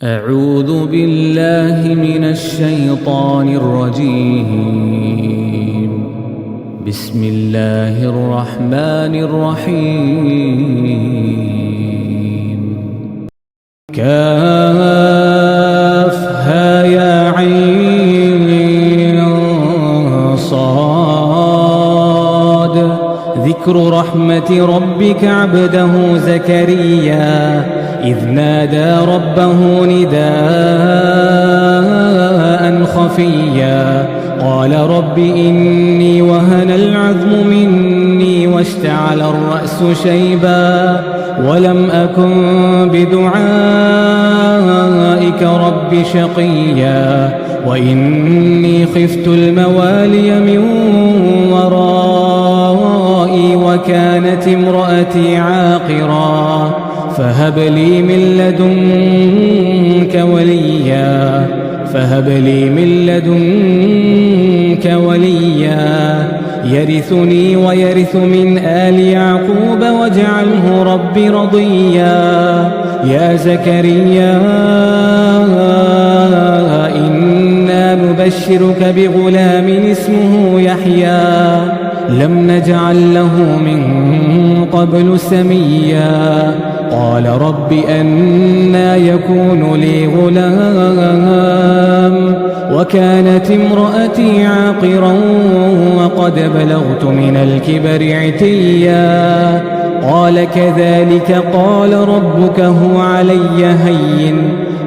أعوذ بالله من الشيطان الرجيم. بسم الله الرحمن الرحيم. كافها يا عين صاد. ذكر رحمة ربك عبده زكريا إذ نادى ربه نداء خفيا قال رب إني وهن العظم مني واشتعل الرأس شيبا ولم أكن بدعائك رب شقيا وإني خفت الموالي من ورائي وكانت امرأتي عاقرا فهب لي من لدنك وليا يرثني ويرث من آل يعقوب واجعله رب رضيا. يا زكريا إنا نبشرك بغلام اسمه يحيى لم نجعل له من قبل سميا. قال رب أنى يكون لي غلام وكانت امرأتي عاقرا وقد بلغت من الكبر عتيا. قال كذلك قال ربك هو علي هين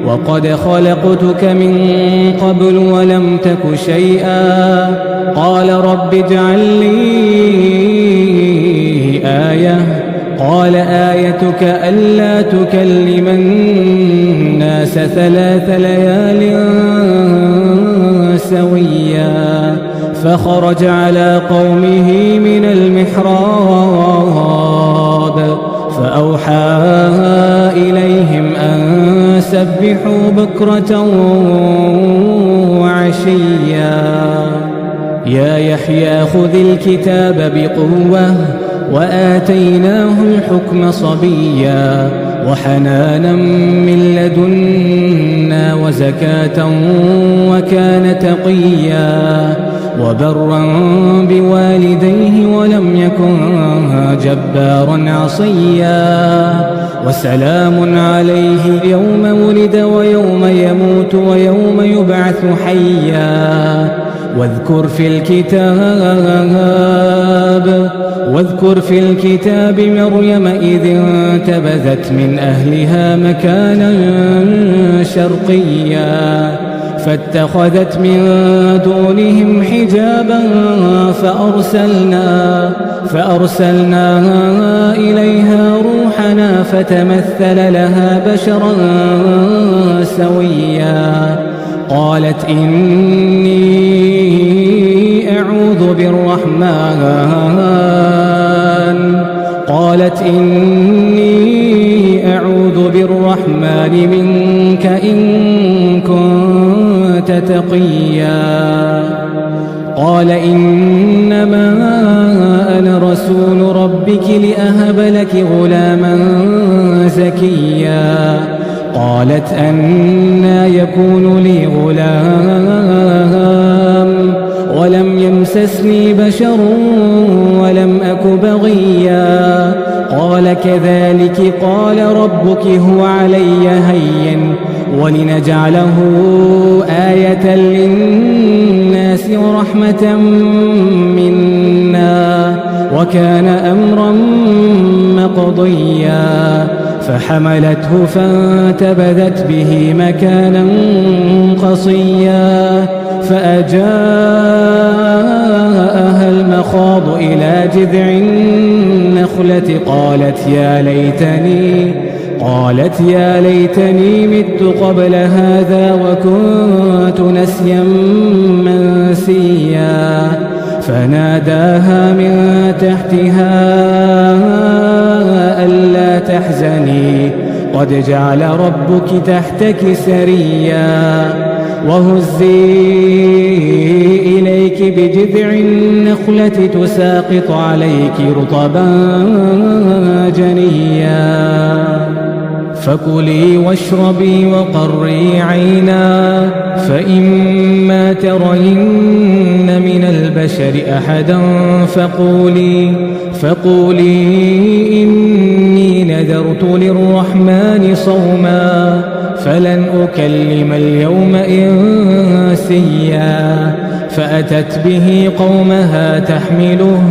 وقد خلقتك من قبل ولم تك شيئا. قال رب اجعل لي آية. قال آيتك ألا تكلم الناس 3 ليال سويا. فخرج على قومه من المحراب فأوحى إليهم أن سبحوا بكرة وعشيا. يا يحيى خذ الكتاب بقوة وآتيناه الحكم صبيا وحنانا من لدنا وزكاة وكان تقيا وبرا بوالديه ولم يكن جبارا عصيا. وسلام عليه يوم ولد ويوم يموت ويوم يبعث حيا. واذكر في الكتاب مريم إذ انتبذت من أهلها مكانا شرقيا فاتخذت من دونهم حجابا فأرسلنا إليها روحنا فتمثل لها بشرا سويا. قالت إني أعوذ بالرحمن منك إن كنت تقيا. قال إنما أنا رسول ربك لأهب لك غلاما زكيا. قالت أنى يكون لي غلام ولم يمسسني بشر ولم أك بغيا. قال كذلك قال ربك هو علي هين ولنجعله آية للناس ورحمة منا وكان أمرا مقضيا. فحملته فانتبذت به مكانا قصيا فأجاءها المخاض إلى جذع النخلة قالت يا ليتني مت قبل هذا وكنت نسيا منسيا. فناداها من تحتها ألا تحزني قد جعل ربك تحتك سريا. وهزي إليك بجذع النخلة تساقط عليك رطبا جنيا. فكلي واشربي وقري عينا فإما ترين من البشر أحدا فقولي إني نذرت للرحمن صوما فلن أكلم اليوم إنسيا فأتت به قومها تحمله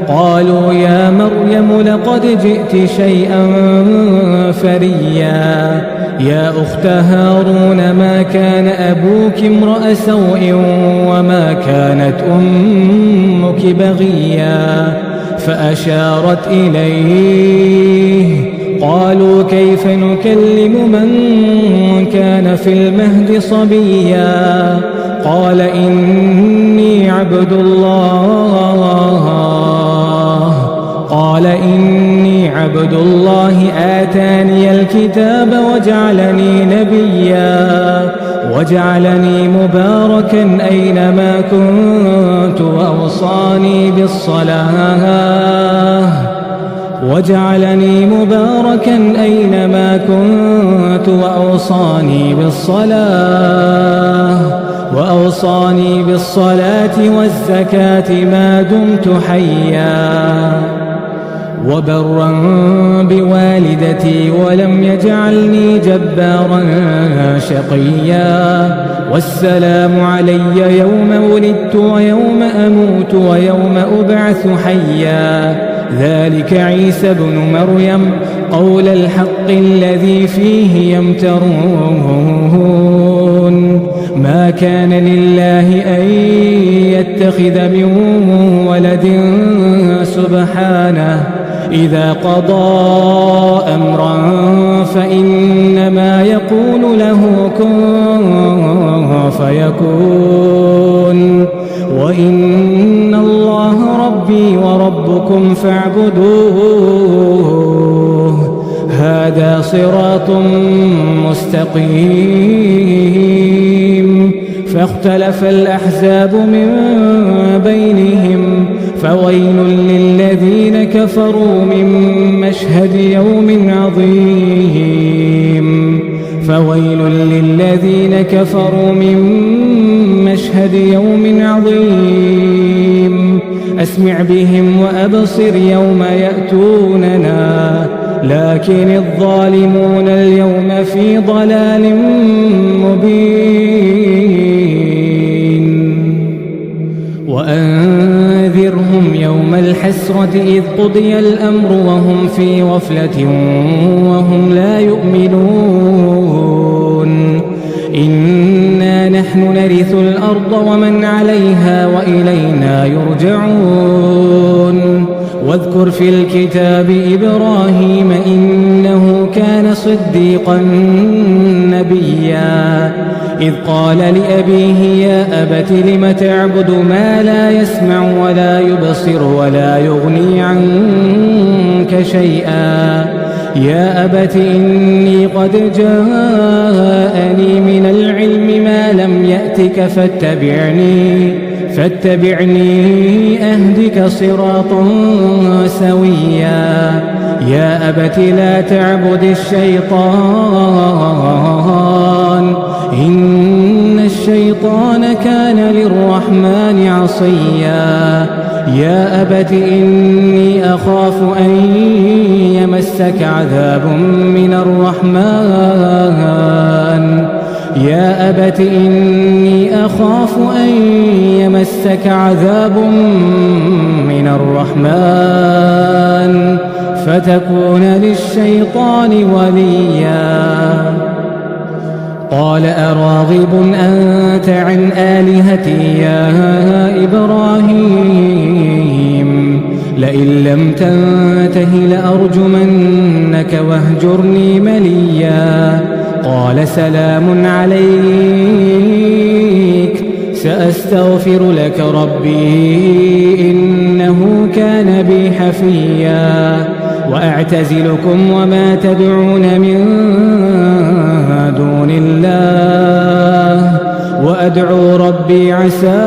قالوا يا مريم لقد جئت شيئا فريا يا أخت هارون ما كان أبوك امرأ سوء وما كانت أمك بغيا فأشارت إليه قالوا كيف نكلم من كان في المهد صبيا قال إني عبد الله آتاني الكتاب وجعلني نبيا وجعلني مباركا أينما كنت وأوصاني بالصلاة والزكاة ما دمت حيا وبرا بوالدتي ولم يجعلني جبارا شقيا والسلام علي يوم ولدت ويوم أموت ويوم أبعث حيا ذلك عيسى بن مريم قول الحق الذي فيه يمترون ما كان لله أن يتخذ من ولد سبحانه إذا قضى أمرا فإنما يقول له كن فيكون وإن الله ربي وربكم فاعبدوه هذا صراط مستقيم فاختلف الأحزاب من بينهم فويل للذين كفروا من مشهد يوم عظيم أسمع بهم وأبصر يوم يأتوننا لكن الظالمون اليوم في ضلال مبين وأنذرهم يوم الحسرة إذ قضي الأمر وهم في غفلة وهم لا يؤمنون إنا نحن نرث الأرض ومن عليها وإلينا يرجعون واذكر في الكتاب إبراهيم إنه كان صديقا نبيا إذ قال لأبيه يا أبت لم تعبد ما لا يسمع ولا يبصر ولا يغني عنك شيئا يا أبت إني قد جاءني من العلم ما لم يأتك فاتبعني أهدك صراطا سويا يا أبت لا تعبد الشيطان إن الشيطان كان للرحمن عصيا يا أبت إني أخاف أن يمسك عذاب من الرحمن يا أبت إني أخاف أن يمسك عذاب من الرحمن فتكون للشيطان وليا قال أراغب أنت عن آلهتي يا إبراهيم لئن لم تنته لأرجمنك واهجرني مليا قال سلام عليك سأستغفر لك ربي إنه كان بي حفيا وأعتزلكم وما تدعون من دون الله وأدعو ربي عسى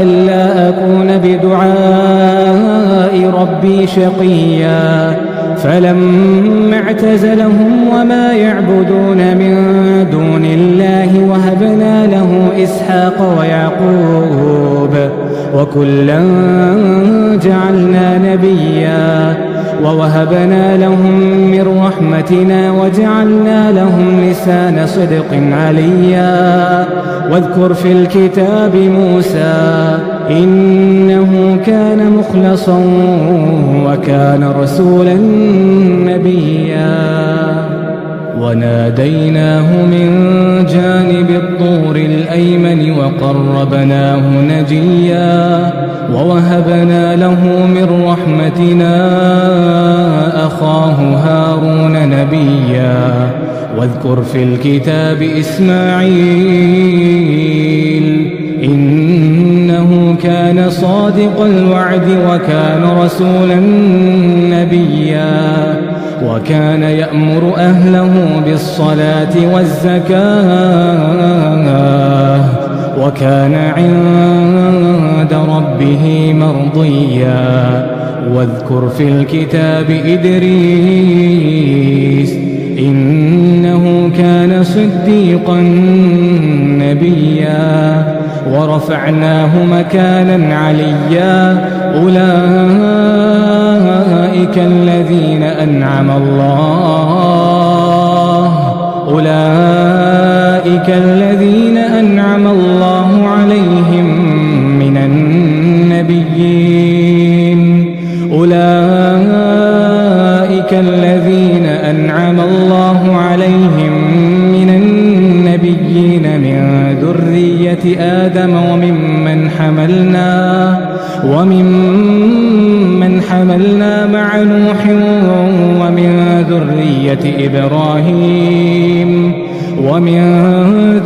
ألا أكون بدعاء ربي شقيا فلما اعتزلهم وما يعبدون من دون الله وهبنا له إسحاق ويعقوب وكلا جعلنا نبيا ووهبنا لهم من رحمتنا وجعلنا لهم لسان صدق عليا واذكر في الكتاب موسى إنه كان مخلصا وكان رسولا نبيا وناديناه من جانب الطور الأيمن وقربناه نجيا ووهبنا له من رحمتنا أخاه هارون نبيا واذكر في الكتاب إسماعيل إنه كان صادق الوعد وكان رسولا نبيا وكان يأمر أهله بالصلاة والزكاة وكان عند ربه مرضيا واذكر في الكتاب إدريس إنه كان صديقا نبيا ورفعناه مكانا عليا أولئك الذين أنعم الله عليهم من النبيين من ذرية آدم وممن حملنا مع نوح ومن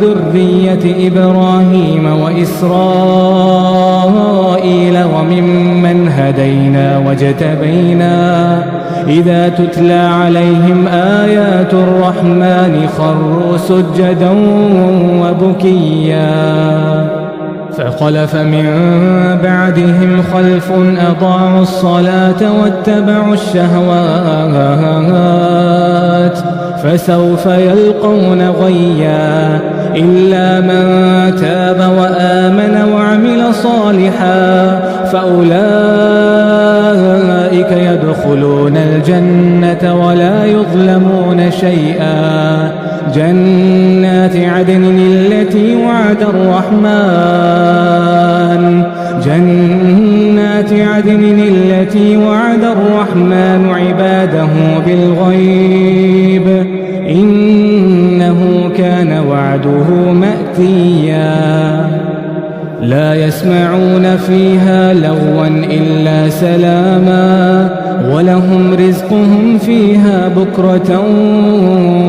ذرية إبراهيم وإسرائيل وممن هدينا واجتبينا إذا تتلى عليهم آيات الرحمن خروا سجدا وبكيا فخلف من بعدهم خلف أضاعوا الصلاة واتبعوا الشهوات فسوف يلقون غيا إلا من تاب وآمن وعمل صالحا فأولئك يدخلون الجنة ولا يظلمون شيئا جنات عدن التي وعد الرحمن عباده بالغيب إنه كان وعده مأتيا لا يسمعون فيها لغوا إلا سلاما ولهم رزقهم فيها بكرة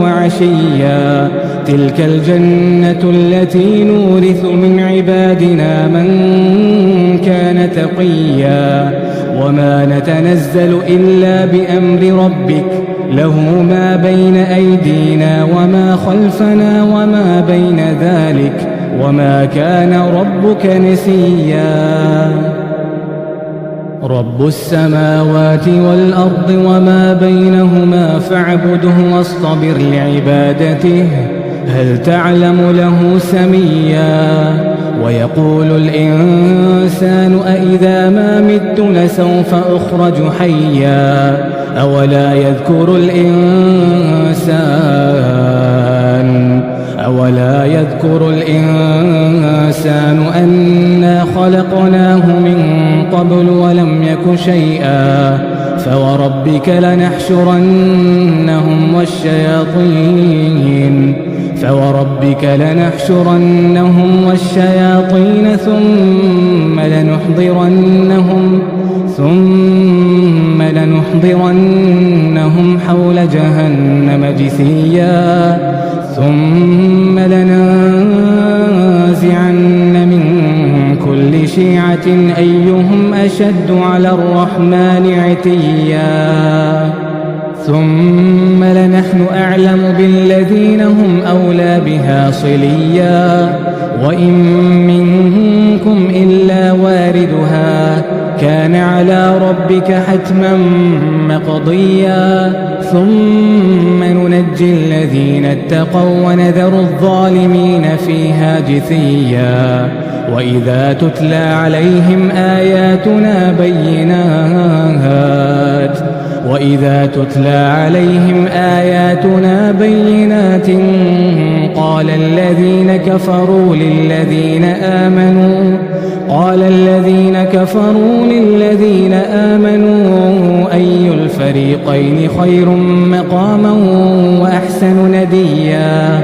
وعشيا تلك الجنة التي نورث من عبادنا من كان تقيا وما نتنزل إلا بأمر ربك له ما بين أيدينا وما خلفنا وما بين ذلك وما كان ربك نسيا رب السماوات والأرض وما بينهما فاعبده واصطبر لعبادته هل تعلم له سميا ويقول الإنسان أإذا ما مت لسوف أخرج حيا أولا يذكر الإنسان أنا خلقناه من قبل ولم يك شيئا فوربك لنحشرنهم والشياطين ثم لنحضرنهم حول جهنم جثيا ثم لننزعن من كل شيعة أيهم أشد على الرحمن عتيا ثم لنحن أعلم بالذين هم أولى بها صليا وإن منكم إلا واردها كان على ربك حتما مقضيا ثم ننجي الذين اتقوا ونذر الظالمين فيها جثيا وإذا تتلى عليهم آياتنا بينات قال الذين كفروا للذين آمنوا أي الفريقين خير مقاما وأحسن نديا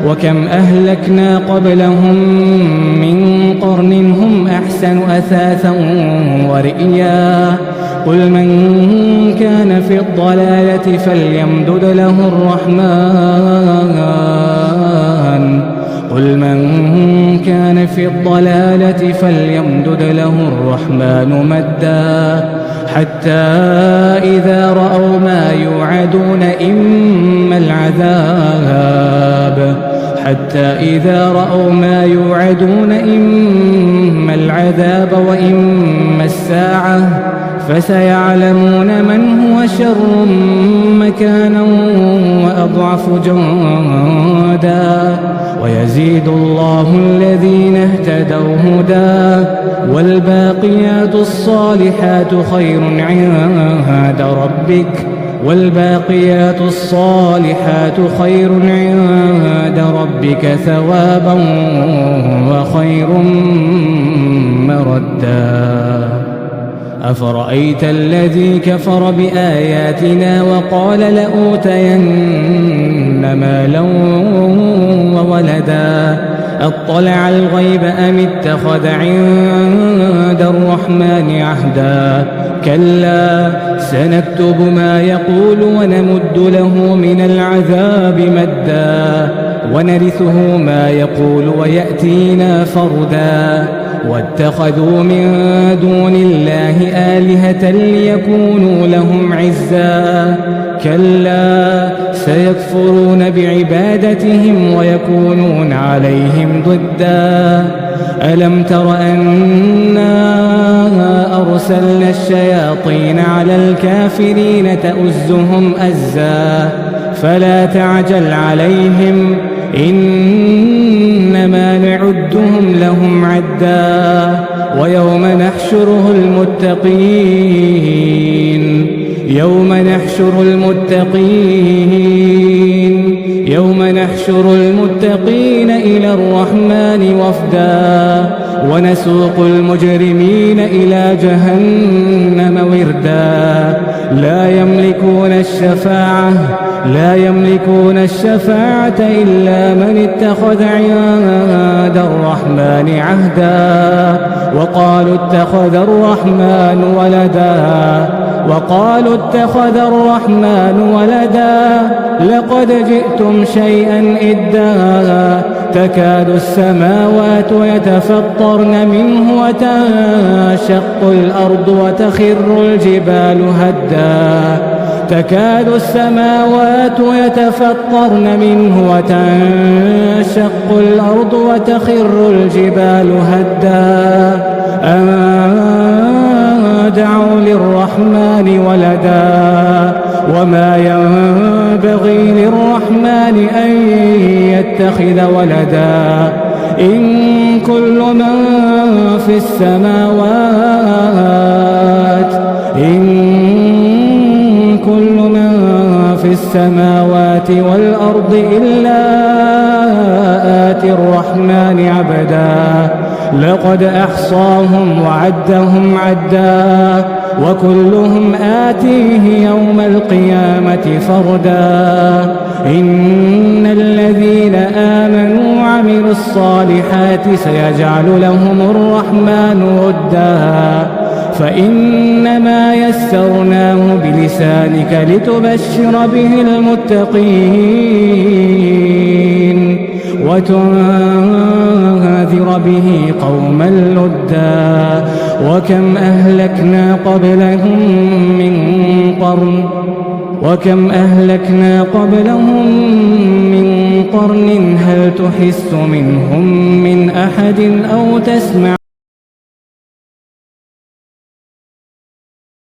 وكم أهلكنا قبلهم من قرن هم أحسن أثاثا ورئيا قل من كان في الضلالة فليمدد له الرحمن مدا حتى إذا رأوا ما يوعدون إما العذاب وإما الساعة فسيعلمون من هو شر مكانا وأضعف جندا ويزيد الله الذين اهتدوا هدى والباقيات الصالحات خير عند ربك ثوابا وخير مردا أفرأيت الذي كفر بآياتنا وقال لأوتين مالا وولدا أطلع الغيب أم اتخذ عند الرحمن عهدا كلا سنكتب ما يقول ونمد له من العذاب مدا ونرثه ما يقول ويأتينا فردا واتخذوا من دون الله آلهة ليكونوا لهم عزا كلا سيكفرون بعبادتهم ويكونون عليهم ضدا ألم تر أنا أرسلنا الشياطين على الكافرين تؤزهم أزا فلا تعجل عليهم إنما نعدهم لهم عدا ويوم نحشر المتقين إلى الرحمن وفدا ونسوق المجرمين إلى جهنم وردا لا يملكون الشفاعة إلا من اتخذ عند الرحمن عهدا وقالوا اتخذ الرحمن ولدا لقد جئتم شيئا إدا تكاد السماوات يتفطرن منه وتنشق الأرض وتخر الجبال هدا أن دعوا للرحمن ولدا وما ينبغي للرحمن أن يتخذ ولدا إن كل من في السماوات والأرض إلا آتي الرحمن عبدا لقد أحصاهم وعدهم عدا وكلهم آتيه يوم القيامة فردا إن الذين آمنوا وعملوا الصالحات سيجعل لهم الرحمن ودا فإنما يسرناه بلسانك لتبشر به المتقين وتنذر به قوما لدا وكم أهلكنا قبلهم من قرن هل تحس منهم من أحد أو تسمع